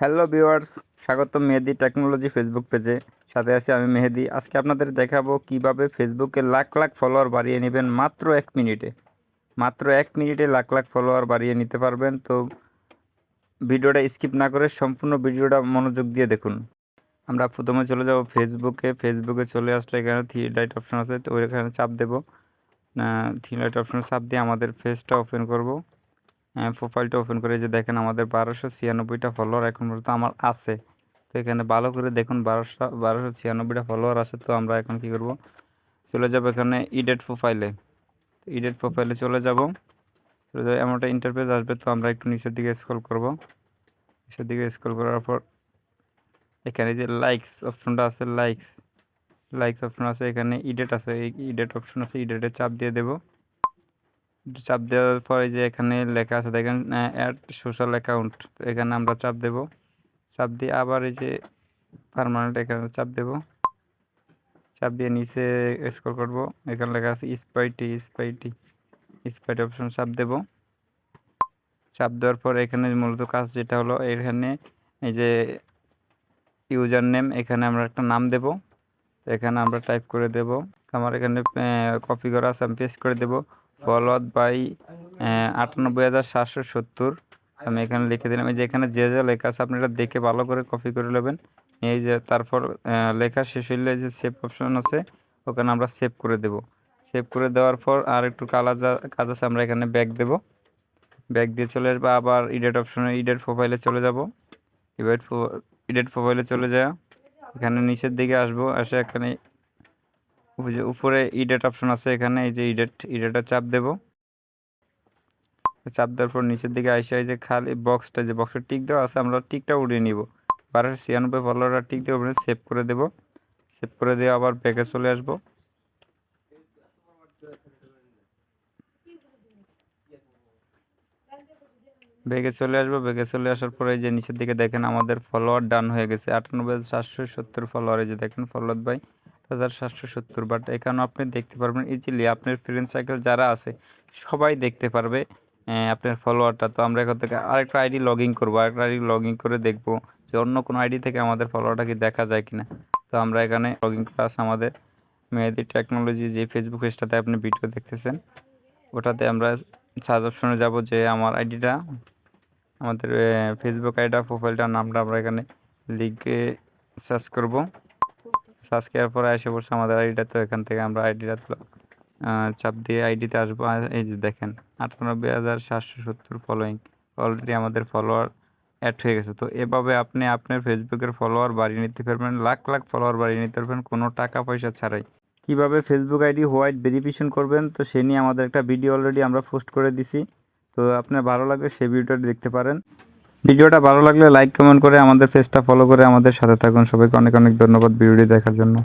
Hello viewers, স্বাগতম মেহেদি technology Facebook পেজে। সাথে আছি আমি মেহেদি। আজকে আপনাদের দেখাবো কিভাবে ফেসবুকে লাখ লাখ ফলোয়ার বাড়িয়ে নেবেন মাত্র 1 মিনিটে। মাত্র 1 মিনিটে লাখ লাখ ফলোয়ার বাড়িয়ে নিতে পারবেন। তো ভিডিওটা স্কিপ না করে সম্পূর্ণ ভিডিওটা মনোযোগ দিয়ে দেখুন। আমরা প্রথমে চলে যাব ফেসবুকে চলে আসলে এখানে থ্রি লাইট অপশন আছে, তো ওইখানে চাপ দেবো। থ্রি লাইট অপশনে চাপ দিয়ে আমাদের পেজটা ওপেন করব। প্রোফাইলটা ওপেন করে যে দেখেন আমাদের 1296টা ফলোয়ার এখন পর্যন্ত আমার আছে। তো এখানে ভালো করে দেখুন 1296টা ফলোয়ার আছে। তো আমরা এখন কি করব, চলে যাব এখানে এডিট প্রোফাইলে চলে যাব। এমন একটা ইন্টারফেস আসবে। তো আমরা একটু নিচের দিকে স্ক্রল করব। নিচের দিকে স্ক্রল করার পর এখানে যে লাইকস অপশনটা আছে, লাইকস অপশন আছে, এখানে এডিট আছে, এই এডিট অপশন আছে, এডিটে চাপ দিয়ে দেবো। চাপ দেওয়ার পরে যে এখানে লেখা আছে দেখেন অ্যাড সোশ্যাল অ্যাকাউন্ট, তো এখানে আমরা চাপ দেব। চাপ দিয়ে আবার এই যে পার্মানেন্ট এখানে চাপ দেব। চাপ দিয়ে নিচে স্ক্রল করব, এখানে লেখা আছে স্পাইটি অপশন চাপ দেব। চাপ দেওয়ার পর এখানে মূলত কাজ যেটা হলো, এখানে এই যে ইউজার নেম, এখানে আমরা একটা নাম দেব। এখানে আমরা টাইপ করে দেব, আমার এখানে কপি করা আছে, আমি পেস্ট করে দেব ফলোয়ার বাই 98,770। আমি এখানে লিখে দিলাম। এই যে এখানে যে লেখা আছে আপনি এটা দেখে ভালো করে কপি করে নেবেন। এই যে তারপর লেখা শেষ হইলে যে সেভ অপশন আছে, ওখানে আমরা সেভ করে দেব। সেভ করে দেওয়ার পর আর একটু কাজ আছে, আমরা এখানে ব্যাক দেব। ব্যাক দিয়ে চলে আসবো, আবার এডিট অপশনে এডিট প্রোফাইলে চলে যাব। এডিট প্রোফাইলে চলে যাওয়া, এখানে নিচের দিকে আসবো, এসে এখানে উপরে এডিট অপশন আছে, এখানে এই যে এডিটে চাপ দেব। চাপ দেওয়ার পর নিচের দিকে আইসা এই যে খালি বক্সটা, যে বক্সে টিক দেওয়া আছে, আমরা টিকটা উড়িয়ে নিব। 1296 ফলোয়ারটা টিক দিয়ে ওখানে সেভ করে দেব। সেভ করে দিয়ে আবার ব্যাকে চলে আসব। ব্যাকে চলে আসার পরে এই যে নিচের দিকে দেখেন আমাদের ফলোয়ার ডান হয়ে গেছে 98,770 ফলোয়ার। এই যে দেখেন ফলোয়ার বাই 1770। বাট এখানে আপনি দেখতে পারবেন ইজিলি, আপনার ফ্রেন্ড সার্কেল যারা আছে সবাই দেখতে পারবে আপনার ফলোয়ারটা। তো আমরা এখান থেকে আরেকটা আইডি লগ ইন করবো, করে দেখবো যে অন্য কোনো আইডি থেকে আমাদের ফলোয়ারটা কি দেখা যায় কিনা। তো আমরা এখানে লগ ইন করা আছে আমাদের মেহেদি টেকনোলজি, যে ফেসবুক পেজটাতে আপনি ভিডিও দেখতেছেন, ওটাতে আমরা সার্চ অপশনে যাব, যে আমার আইডিটা, আমাদের ফেসবুক আইডিটা, প্রোফাইলটার নামটা আমরা এখানে লিখে সার্চ করব। সার্চ করার পরে এসে পড়ছে আমাদের আইডিটা। তো এখান থেকে আমরা আইডিটা চাপ দিয়ে আইডিতে আসবো। আর এই যে দেখেন 98,770 ফলোয়িং, অলরেডি আমাদের ফলোয়ার অ্যাড হয়ে গেছে। তো এভাবে আপনি আপনার ফেসবুকের ফলোয়ার বাড়িয়ে নিতে পারবেন, লাখ লাখ ফলোয়ার বাড়িয়ে নিতে পারবেন কোনো টাকা পয়সা ছাড়াই। কিভাবে ফেসবুক আইডি হোয়াইট ভেরিফিকেশন করবেন, তো সে নিয়ে আমাদের একটা ভিডিও অলরেডি আমরা পোস্ট করে দিছি। তো আপনার ভালো লাগলে সেই ভিডিওটা দেখতে পারেন। ভিডিওটা ভালো লাগলে লাইক কমেন্ট করে আমাদের পেজটা ফলো করে আমাদের সাথে থাকুন। সবাইকে অনেক অনেক ধন্যবাদ ভিডিওটি দেখার জন্য।